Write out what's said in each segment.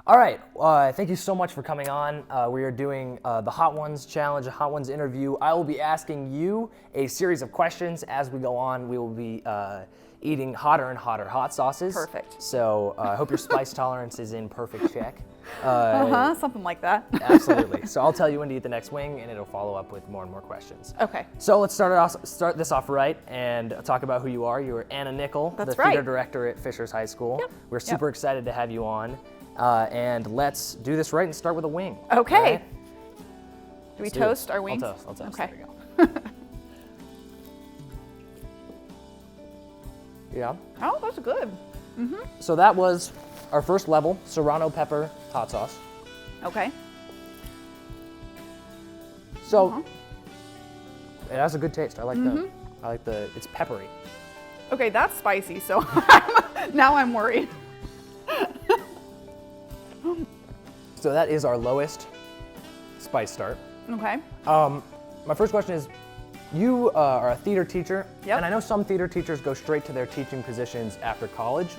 All right, thank you so much for coming on. We are doing the Hot Ones Challenge, a Hot Ones interview. I will be asking you a series of questions as we go on. We will be eating hotter and hotter hot sauces. Perfect. So I hope your spice tolerance is in perfect check. Something like that. Absolutely. So I'll tell you when to eat the next wing, and it'll follow up with more and more questions. Okay. So let's start this off right and talk about who you are. You're Anna Nickell, That's the right. theater director at Fishers High School. Yep. We're super excited to have you on. And let's do this right and start with a wing. Okay. Right? Do we toast our wings? I'll toast. Okay. There we go. Yeah. Oh, that's good. So that was our first level, serrano pepper hot sauce. Okay. So it has a good taste. I like it's peppery. Okay, that's spicy, so now I'm worried. So that is our lowest spice start. Okay. My first question is, you are a theater teacher, Yep. and I know some theater teachers go straight to their teaching positions after college,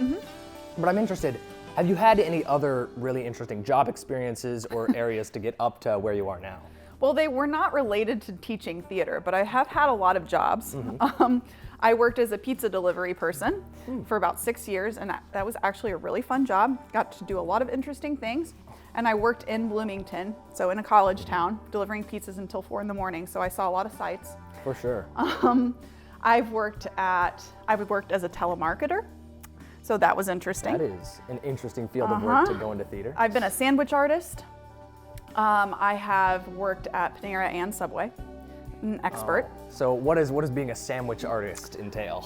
but I'm interested, have you had any other really interesting job experiences or areas to get up to where you are now? Well, they were not related to teaching theater, but I have had a lot of jobs. I worked as a pizza delivery person for about 6 years, and that was actually a really fun job. Got to do a lot of interesting things. And I worked in Bloomington, so in a college town, delivering pizzas until 4 in the morning, so I saw a lot of sights. For sure. I've worked as a telemarketer, so that was interesting. That is an interesting field of work to go into theater. I've been a sandwich artist. I have worked at Panera and Subway, an expert. So what does being a sandwich artist entail?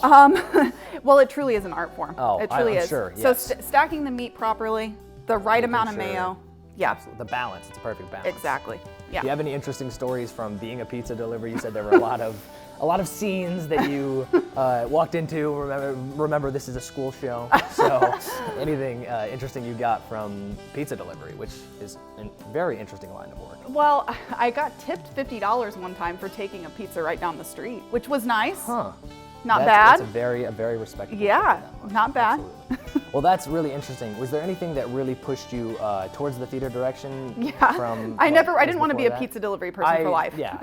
Well, it truly is an art form. Oh, it truly I'm is. sure, So yes. stacking the meat properly, the right amount of sure. mayo. Yeah, The balance, it's a perfect balance. exactly. Yeah. Do you have any interesting stories from being a pizza deliverer? You said there were a lot of scenes that you walked into. Remember, this is a school show, so anything interesting you got from pizza delivery, which is a very interesting line of work. Well, I got tipped $50 one time for taking a pizza right down the street, which was nice. Huh. Not That's bad. a very respectable. Yeah, one. not bad. Absolutely. Well, that's really interesting. Was there anything that really pushed you towards the theater direction? Yeah. From I years didn't want to be a before that? pizza delivery person for life. Yeah.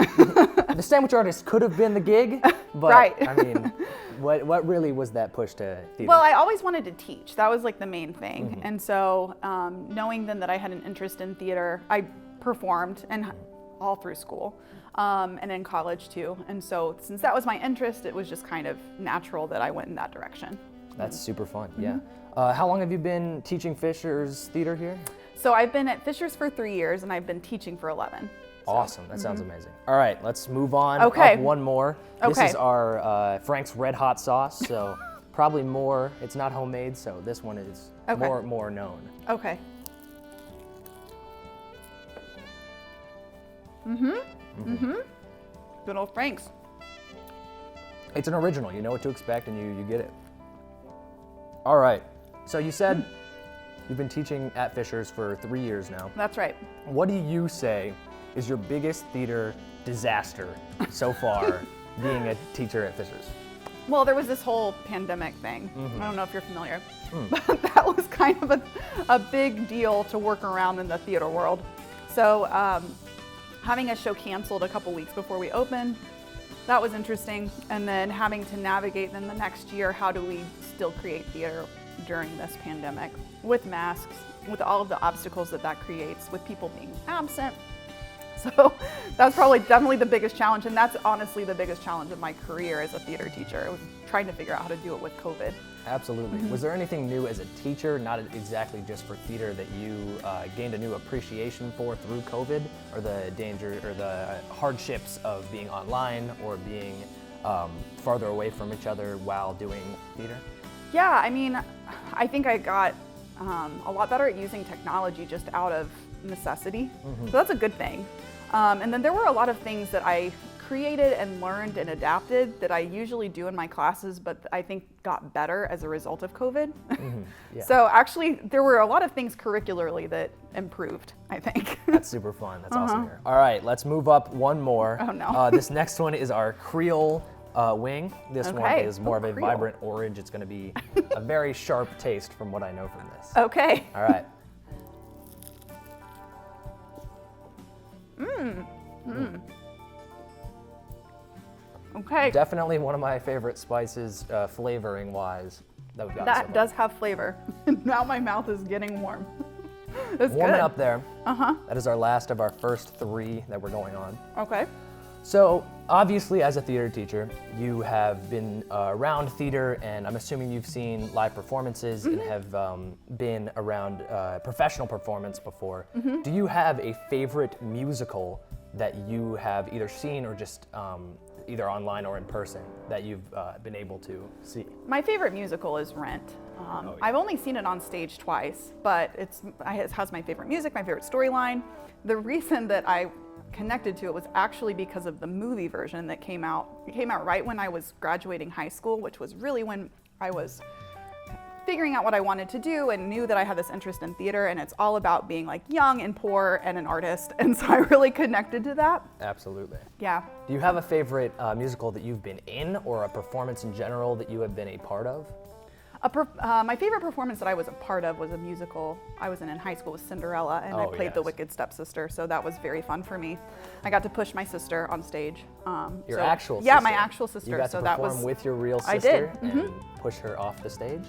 The sandwich artist could have been the gig, but Right. I mean, what really was that push to theater? Well, I always wanted to teach. That was like the main thing. And so knowing then that I had an interest in theater, I performed and all through school and in college too. And so since that was my interest, it was just kind of natural that I went in that direction. That's super fun, yeah. How long have you been teaching Fishers theater here? So I've been at Fishers for 3 years and I've been teaching for 11. Awesome, that sounds amazing. All right, let's move on. Okay. Up one more. This Okay. is our Frank's Red Hot Sauce, so probably more, it's not homemade, so this one is Okay. more known. Okay. Good old Frank's. It's an original, you know what to expect and you get it. All right, so you said you've been teaching at Fishers for 3 years now. That's right. What do you say is your biggest theater disaster so far being a teacher at Fishers? Well, there was this whole pandemic thing. I don't know if you're familiar, but that was kind of a big deal to work around in the theater world. So having a show canceled a couple weeks before we opened, that was interesting. And then having to navigate then the next year, how do we still create theater during this pandemic with masks, with all of the obstacles that creates, with people being absent. So that was definitely the biggest challenge, and that's honestly the biggest challenge of my career as a theater teacher. I was trying to figure out how to do it with COVID. Absolutely. Was there anything new as a teacher, not exactly just for theater, that you gained a new appreciation for through COVID, or the danger or the hardships of being online or being farther away from each other while doing theater? Yeah, I mean, I think I got a lot better at using technology just out of necessity. So that's a good thing. And then there were a lot of things that I created and learned and adapted that I usually do in my classes, but I think got better as a result of COVID. Yeah. So actually, there were a lot of things curricularly that improved, I think. That's super fun. That's awesome here. All right, let's move up one more. Oh, no. This next one is our Creole wing. This one Okay. is more of a Creole. vibrant orange. It's going to be a very sharp taste from what I know from this. Okay. All right. Okay. Definitely one of my favorite spices, flavoring wise, that we've got. That does have flavor. Now my mouth is getting warm. It's Warming good. up there. Uh-huh. That is our last of our first 3 that we're going on. Okay. So obviously, as a theater teacher, you have been around theater, and I'm assuming you've seen live performances and have been around professional performance before. Do you have a favorite musical that you have either seen or just either online or in person that you've been able to see? My favorite musical is Rent. I've only seen it on stage twice, but it has my favorite music, my favorite storyline. The reason that I connected to it was actually because of the movie version that came out. It came out right when I was graduating high school, which was really when I was figuring out what I wanted to do and knew that I had this interest in theater, and it's all about being like young and poor and an artist, and so I really connected to that. Absolutely. Yeah. Do you have a favorite musical that you've been in or a performance in general that you have been a part of? My favorite performance that I was a part of was a musical I was in high school with Cinderella, and I played the wicked stepsister, so that was very fun for me. I got to push my sister on stage. Your actual sister? Yeah, my actual sister. You got to perform with your real sister I did. And push her off the stage?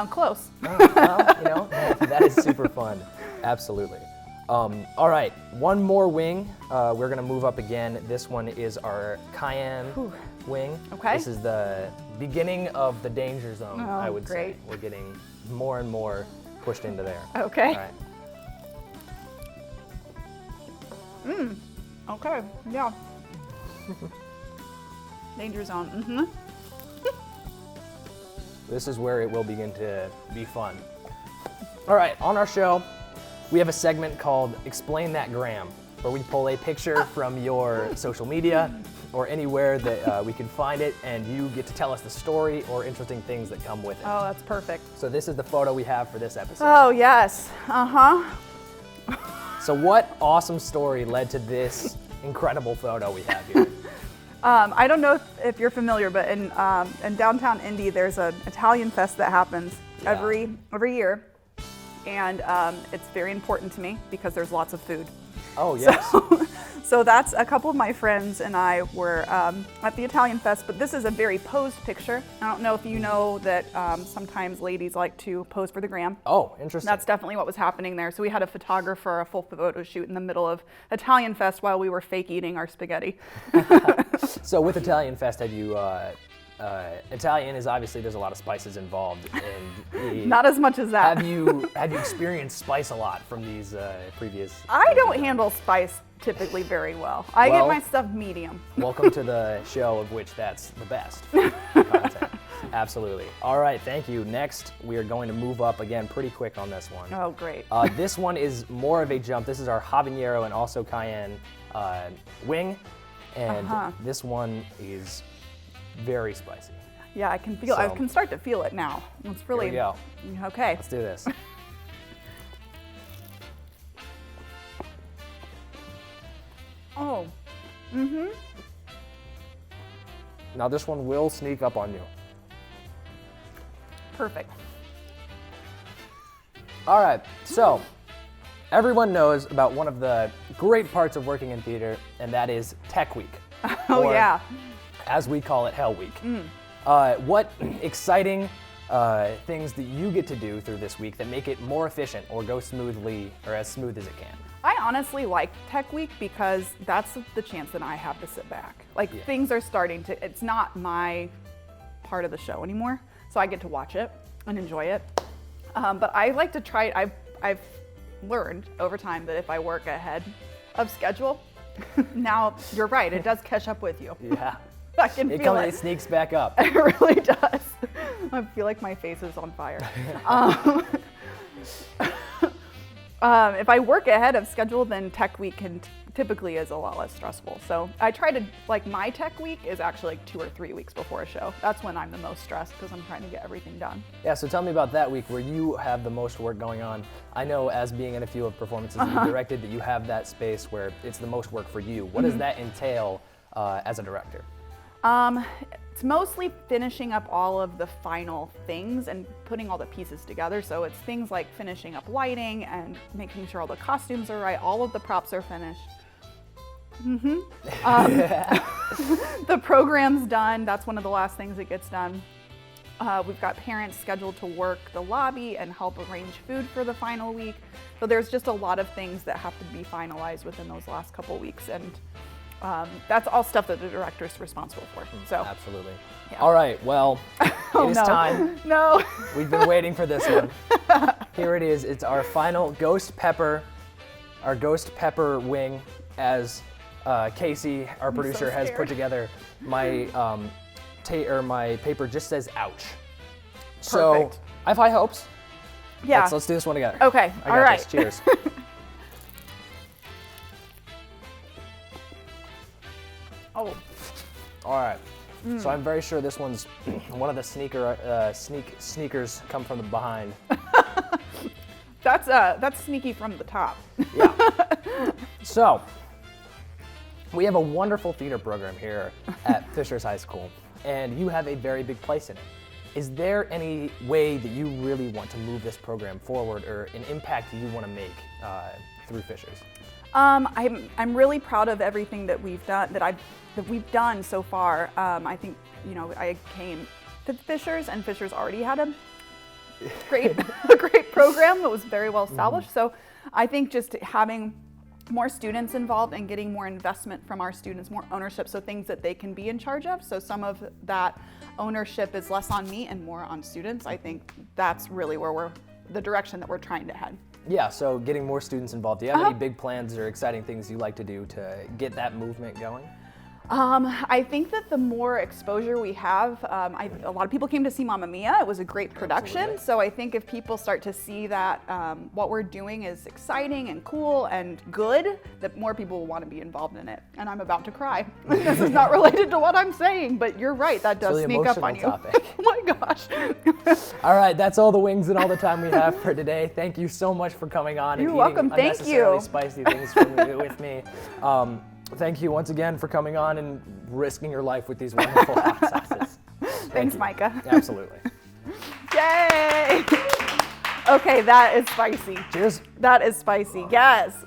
Close. Oh, well, you know, that is super fun. Absolutely. All right, one more wing. We're gonna move up again. This one is our Cayenne wing. Okay. This is the beginning of the danger zone, I would great. say. We're getting more and more pushed into there. Okay. All right. Okay, yeah. Danger zone, This is where it will begin to be fun. All right, on our show, we have a segment called Explain That Gram, where we pull a picture from your social media or anywhere that we can find it, and you get to tell us the story or interesting things that come with it. Oh, that's perfect. So this is the photo we have for this episode. Oh, yes. So what awesome story led to this incredible photo we have here? I don't know if you're familiar, but in downtown Indy, there's an Italian fest that happens every year, and it's very important to me because there's lots of food. Oh, yes. So that's a couple of my friends and I were at the Italian fest, but this is a very posed picture. I don't know if you know that sometimes ladies like to pose for the gram. Oh, interesting. That's definitely what was happening there. So we had a photographer, a full photo shoot in the middle of Italian fest while we were fake eating our spaghetti. So with Italian Fest, have you, Italian is obviously, there's a lot of spices involved. And Not as much as that. Have you experienced spice a lot from these previous? I don't handle spice typically very well. I get my stuff medium. Welcome to the show of which that's the best content. Absolutely. All right, thank you. Next, we are going to move up again pretty quick on this one. Oh, great. This one is more of a jump. This is our habanero and also cayenne wing. And this one is very spicy. Yeah, I can feel. I can start to feel it now. It's really. Here we go. Okay. Let's do this. Oh. Now this one will sneak up on you. Perfect. All right, so everyone knows about one of the great parts of working in theater, and that is Tech Week. Oh, or, yeah. as we call it, Hell Week. What exciting things that you get to do through this week that make it more efficient or go smoothly or as smooth as it can? I honestly like Tech Week because that's the chance that I have to sit back. Like things are starting to, it's not my part of the show anymore, so I get to watch it and enjoy it. But I like to try, I've learned over time that if I work ahead of schedule, now you're right, it does catch up with you. Yeah. I can feel it. It sneaks back up. It really does. I feel like my face is on fire. If I work ahead of schedule, then Tech Week typically is a lot less stressful. So I try to, like my Tech Week is actually like 2 or 3 weeks before a show. That's when I'm the most stressed because I'm trying to get everything done. Yeah, so tell me about that week where you have the most work going on. I know as being in a few of performances that you directed that you have that space where it's the most work for you. What does that entail as a director? It's mostly finishing up all of the final things and putting all the pieces together. So it's things like finishing up lighting and making sure all the costumes are right, all of the props are finished. The program's done. That's one of the last things that gets done. We've got parents scheduled to work the lobby and help arrange food for the final week. So there's just a lot of things that have to be finalized within those last couple weeks, and that's all stuff that the director's responsible for. So Absolutely. Yeah. All right, well, it is no. time. No. We've been waiting for this one. Here it is. It's our final ghost pepper, our ghost pepper wing, as Casey, our producer, has put scared. together. My my paper just says ouch. So Perfect. I have high hopes. Yeah. Let's do this one together. Okay. I All got right. this. Cheers. Oh. All right. So I'm very sure this one's one of the sneakers come from the behind. That's sneaky from the top. Yeah. So we have a wonderful theater program here at Fishers High School, and you have a very big place in it. Is there any way that you really want to move this program forward, or an impact you want to make through Fishers? I'm really proud of everything that we've done that we've done so far. I think I came to Fishers, and Fishers already had a great program that was very well established. So I think just having more students involved and getting more investment from our students, more ownership, so things that they can be in charge of. So some of that ownership is less on me and more on students. I think that's really where the direction that we're trying to head. Yeah, so getting more students involved. Do you have any big plans or exciting things you like to do to get that movement going? I think that the more exposure we have, a lot of people came to see Mamma Mia. It was a great production. Absolutely. So I think if people start to see that what we're doing is exciting and cool and good, that more people will want to be involved in it. And I'm about to cry. This is not related to what I'm saying, but you're right. That does Really sneak up on you. emotional topic. Oh my gosh. All right, that's all the wings and all the time we have for today. Thank you so much for coming on You're and welcome. eating Thank unnecessarily you. spicy things with me. Thank you once again for coming on and risking your life with these wonderful hot sauces. Thanks, you. Micah. Absolutely. Yay! Okay, that is spicy. Cheers. That is spicy. Yes.